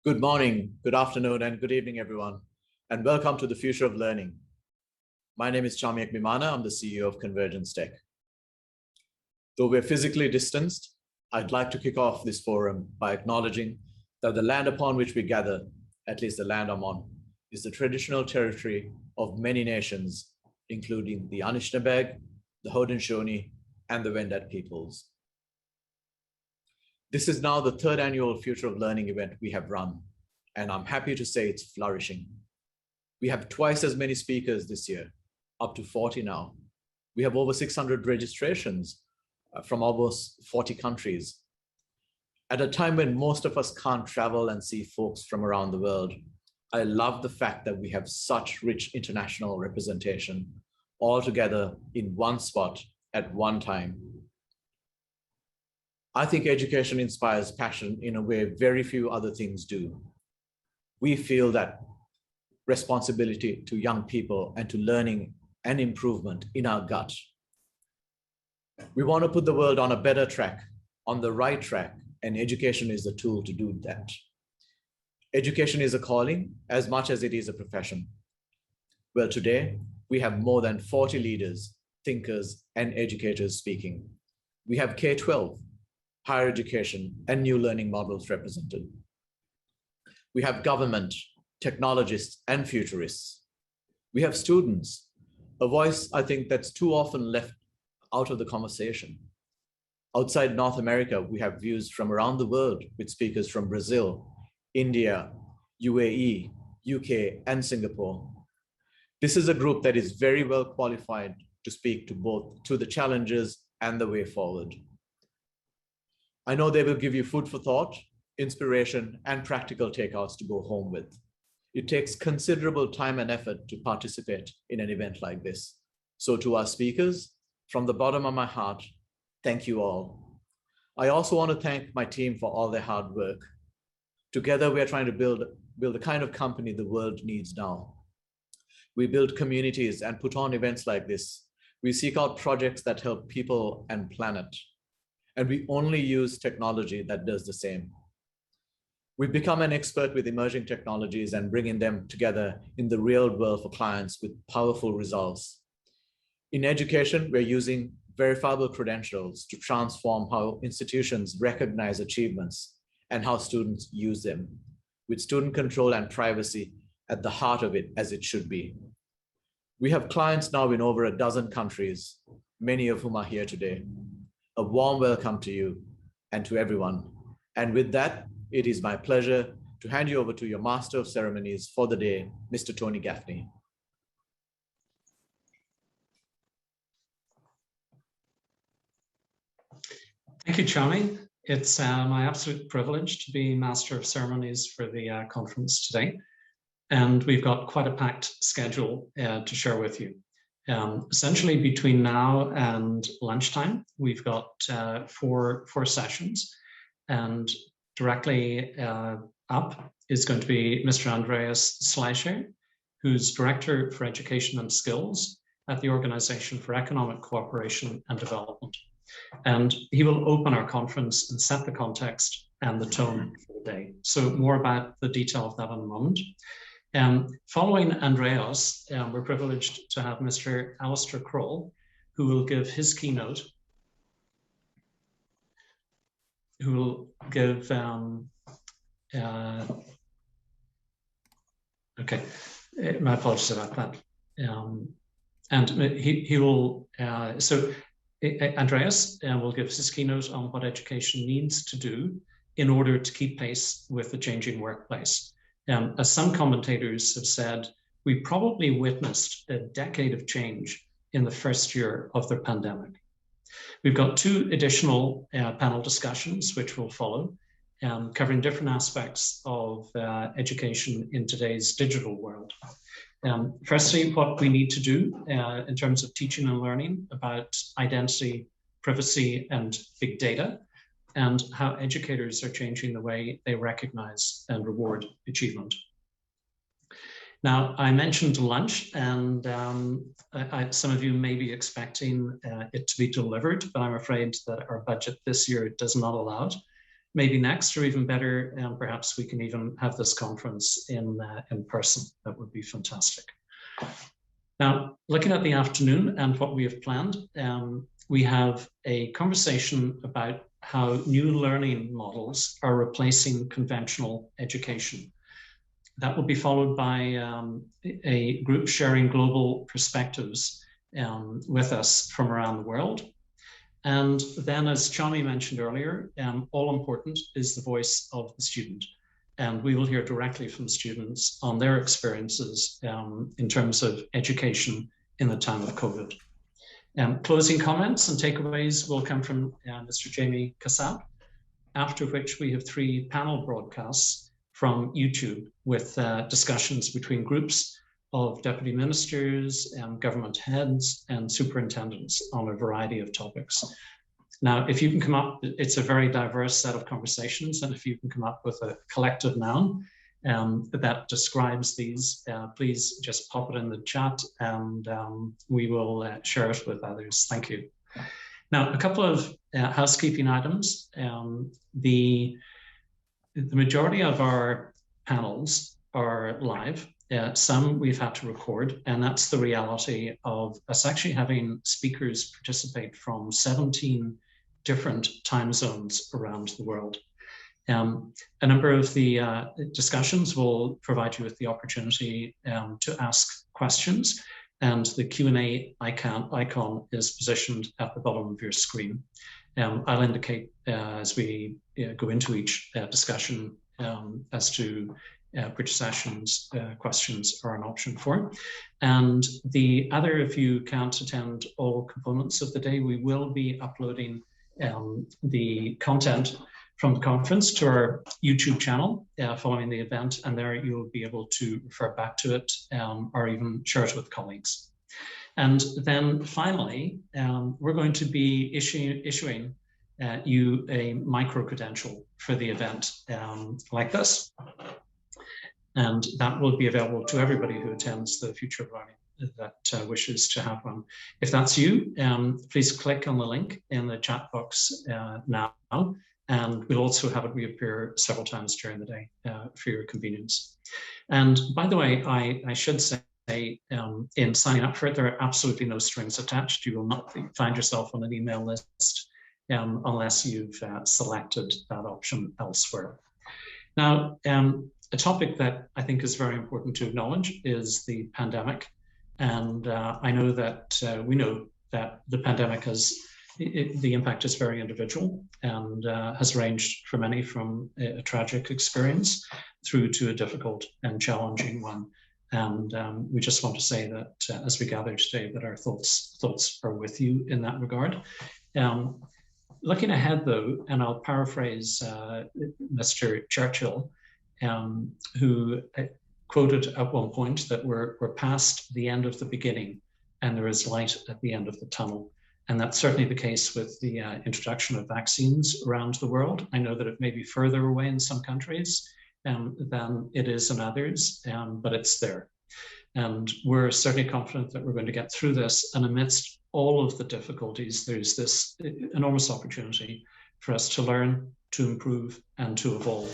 Good morning, good afternoon, and good evening, everyone, and welcome to the Future of Learning. My name is Chami Akmeemana. I'm the CEO of Convergence.Tech. Though we're physically distanced, I'd like to kick off this forum by acknowledging that the land upon which we gather, at least the land I'm on, is the traditional territory of many nations, including the Anishinaabe, the Haudenosaunee, and the Wendat peoples. This is now the third annual Future of Learning event we have run, and I'm happy to say it's flourishing. We have twice as many speakers this year, up to 40 now. We have over 600 registrations from almost 40 countries. At a time when most of us can't travel and see folks from around the world, I love the fact that we have such rich international representation all together in one spot at one time. I think education inspires passion in a way very few other things do. We feel that responsibility to young people and to learning and improvement in our gut. We want to put the world on a better track, on the right track, and education is the tool to do that. Education is a calling as much as it is a profession. Well, today, we have more than 40 leaders, thinkers, and educators speaking. We have K-12, higher education, and new learning models represented. We have government, technologists, and futurists. We have students, a voice I think that's too often left out of the conversation. Outside North America, we have views from around the world with speakers from Brazil, India, UAE, UK, and Singapore. This is a group that is very well qualified to speak to the challenges and the way forward. I know they will give you food for thought, inspiration, and practical takeouts to go home with. It takes considerable time and effort to participate in an event like this. So to our speakers, from the bottom of my heart, thank you all. I also want to thank my team for all their hard work. Together, we are trying to build the kind of company the world needs now. We build communities and put on events like this. We seek out projects that help people and planet. And we only use technology that does the same. We've become an expert with emerging technologies and bringing them together in the real world for clients with powerful results. In education, we're using verifiable credentials to transform how institutions recognize achievements and how students use them, with student control and privacy at the heart of it, as it should be. We have clients now in over a dozen countries, many of whom are here today. A warm welcome to you and to everyone. And with that, it is my pleasure to hand you over to your Master of Ceremonies for the day, Mr. Tony Gaffney. Thank you, Chami. It's my absolute privilege to be Master of Ceremonies for the conference today. And we've got quite a packed schedule to share with you. Essentially, between now and lunchtime, we've got four sessions, and directly up is going to be Mr. Andreas Schleicher, who's Director for Education and Skills at the Organization for Economic Cooperation and Development. And he will open our conference and set the context and the tone for the day. So more about the detail of that in a moment. Following Andreas, we're privileged to have Mr. Alistair Kroll, who will give his keynote, who will give, okay, my apologies about that. And he will, Andreas will give his keynote on what education needs to do in order to keep pace with the changing workplace. As some commentators have said, we probably witnessed a decade of change in the first year of the pandemic. We've got two additional panel discussions which will follow, covering different aspects of education in today's digital world. Firstly, what we need to do in terms of teaching and learning about identity, privacy, and big data, and how educators are changing the way they recognize and reward achievement. Now, I mentioned lunch, and some of you may be expecting it to be delivered, but I'm afraid that our budget this year does not allow it. maybe next, or even better, perhaps we can even have this conference in person. That would be fantastic. Now, looking at the afternoon and what we have planned, we have a conversation about how new learning models are replacing conventional education. That will be followed by a group sharing global perspectives with us from around the world. And then, as Chami mentioned earlier, all important is the voice of the student. And we will hear directly from students on their experiences in terms of education in the time of COVID. Closing comments and takeaways will come from Mr. Chami Kassab, after which we have 3 panel broadcasts from YouTube with discussions between groups of deputy ministers, government heads, and superintendents on a variety of topics. Now, if you can come up, it's a very diverse set of conversations, and if you can come up with a collective noun that describes these, please just pop it in the chat, and we will share it with others. Thank you. Now, a couple of housekeeping items. The majority of our panels are live. Some we've had to record, and that's the reality of us actually having speakers participate from 17 different time zones around the world. A number of the discussions will provide you with the opportunity to ask questions, and the Q&A icon is positioned at the bottom of your screen. I'll indicate as we go into each discussion as to which sessions questions are an option for. And the other, if you can't attend all components of the day, we will be uploading the content from the conference to our YouTube channel following the event, and there you'll be able to refer back to it or even share it with colleagues. And then finally, we're going to be issuing you a micro-credential for the event like this. And that will be available to everybody who attends the Future of Learning that wishes to have one. If that's you, please click on the link in the chat box now, and we'll also have it reappear several times during the day for your convenience. And by the way, I should say, in signing up for it, there are absolutely no strings attached. You will not find yourself on an email list unless you've selected that option elsewhere. Now, a topic that I think is very important to acknowledge is the pandemic. And I know that we know that the pandemic has, the impact is very individual and has ranged for many from a tragic experience through to a difficult and challenging one. And we just want to say that as we gather today, that our thoughts are with you in that regard. Looking ahead though, and I'll paraphrase Mr. Churchill, who quoted at one point that we're past the end of the beginning and there is light at the end of the tunnel. And that's certainly the case with the introduction of vaccines around the world. I know that it may be further away in some countries than it is in others, but it's there. And we're certainly confident that we're going to get through this. And amidst all of the difficulties, there's this enormous opportunity for us to learn, to improve, and to evolve.